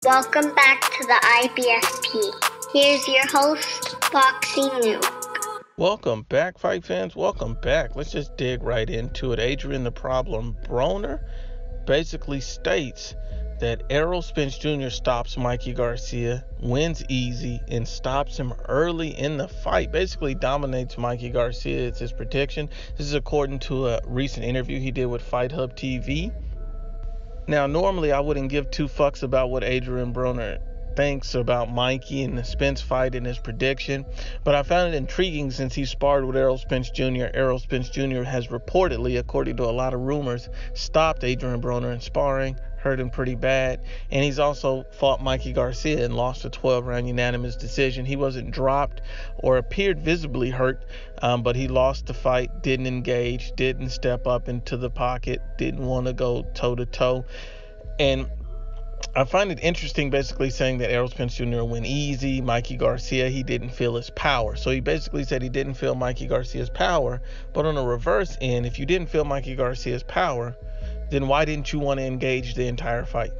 Welcome back to the IBFP. Here's your host, Boxing Nuke. Welcome back, fight fans. Welcome back. Let's just dig right into it. Adrien the Problem Broner basically states that Errol Spence Jr. stops Mikey Garcia, wins easy, and stops him early in the fight. Basically dominates Mikey Garcia. It's his prediction. This is according to a recent interview he did with Fight Hub TV. Now, normally I wouldn't give two fucks about what Adrien Broner thinks about Mikey and the Spence fight and his prediction, but I found it intriguing since he sparred with Errol Spence Jr. Errol Spence Jr. has reportedly, according to a lot of rumors, stopped Adrien Broner in sparring, hurt him pretty bad, and he's also fought Mikey Garcia and lost a 12-round unanimous decision. He wasn't dropped or appeared visibly hurt, but he lost the fight, didn't engage, didn't step up into the pocket, didn't want to go toe-to-toe, and I find it interesting basically saying that Errol Spence Jr. went easy. Mikey Garcia, he didn't feel his power. So he basically said he didn't feel Mikey Garcia's power. But on the reverse end, if you didn't feel Mikey Garcia's power, then why didn't you want to engage the entire fight?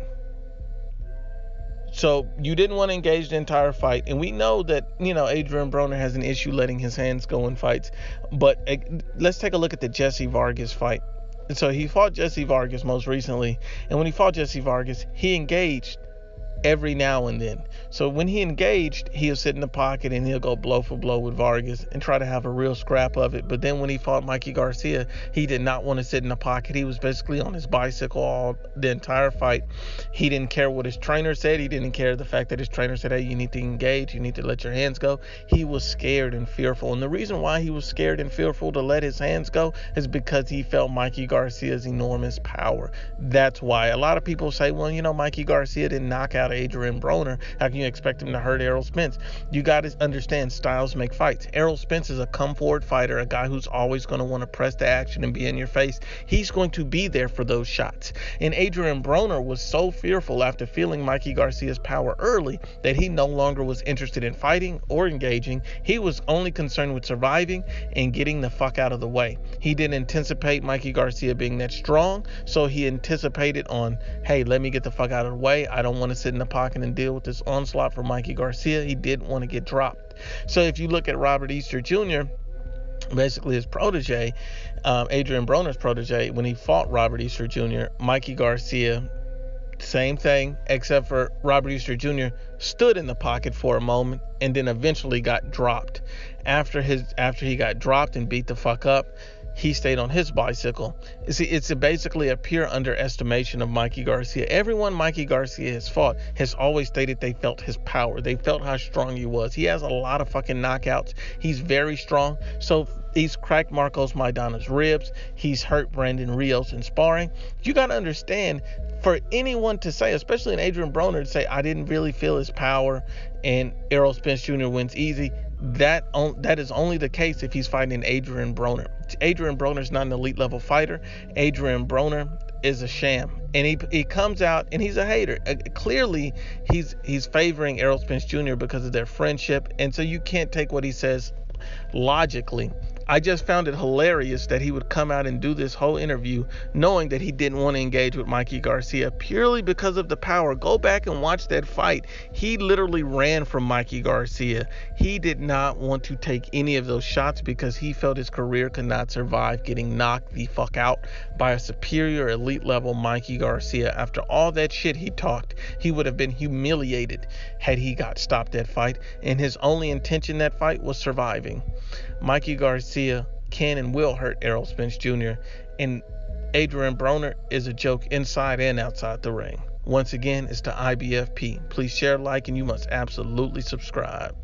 So you didn't want to engage the entire fight. And we know that, Adrien Broner has an issue letting his hands go in fights. But let's take a look at the Jesse Vargas fight. So he fought Jesse Vargas most recently, and when he fought Jesse Vargas, he engaged every now and then. So when he engaged, he'll sit in the pocket and he'll go blow for blow with Vargas and try to have a real scrap of it. But then when he fought Mikey Garcia, he did not want to sit in the pocket. He was basically on his bicycle all the entire fight. He didn't care what his trainer said. He didn't care the fact that his trainer said, hey, you need to engage, you need to let your hands go. He was scared and fearful. And the reason why he was scared and fearful to let his hands go is because he felt Mikey Garcia's enormous power. That's why. A lot of people say, well, Mikey Garcia didn't knock out Adrien Broner. How can you expect him to hurt Errol Spence? You got to understand, styles make fights. Errol Spence is a come forward fighter, a guy who's always going to want to press the action and be in your face. He's going to be there for those shots. And Adrien Broner was so fearful after feeling Mikey Garcia's power early that he no longer was interested in fighting or engaging. He was only concerned with surviving and getting the fuck out of the way. He didn't anticipate Mikey Garcia being that strong, so he anticipated on, hey, let me get the fuck out of the way. I don't want to sit in the pocket and deal with this onslaught for Mikey Garcia. He didn't want to get dropped. So if you look at Robert Easter Jr., basically his protege, Adrien Broner's protege, when he fought Robert Easter Jr., Mikey Garcia, same thing, except for Robert Easter Jr. stood in the pocket for a moment and then eventually got dropped. After he got dropped and beat the fuck up, he stayed on his bicycle. See, it's basically a pure underestimation of Mikey Garcia. Everyone Mikey Garcia has fought has always stated they felt his power. They felt how strong he was. He has a lot of fucking knockouts. He's very strong. So he's cracked Marcos Maidana's ribs. He's hurt Brandon Rios in sparring. You got to understand, for anyone to say, especially an Adrien Broner, to say, I didn't really feel his power and Errol Spence Jr. wins easy, that is only the case if he's fighting Adrien Broner. Adrien Broner is not an elite level fighter. Adrien Broner is a sham, and he comes out and he's a hater. Clearly he's favoring Errol Spence Jr. because of their friendship, and so you can't take what he says logically. I just found it hilarious that he would come out and do this whole interview knowing that he didn't want to engage with Mikey Garcia purely because of the power. Go back and watch that fight. He literally ran from Mikey Garcia. He did not want to take any of those shots because he felt his career could not survive getting knocked the fuck out by a superior elite level Mikey Garcia. After all that shit he talked, he would have been humiliated had he got stopped that fight, and his only intention that fight was surviving. Mikey Garcia can and will hurt Errol Spence Jr., and Adrien Broner is a joke inside and outside the ring. Once again, it's the IBFP. Please share, like, and you must absolutely subscribe.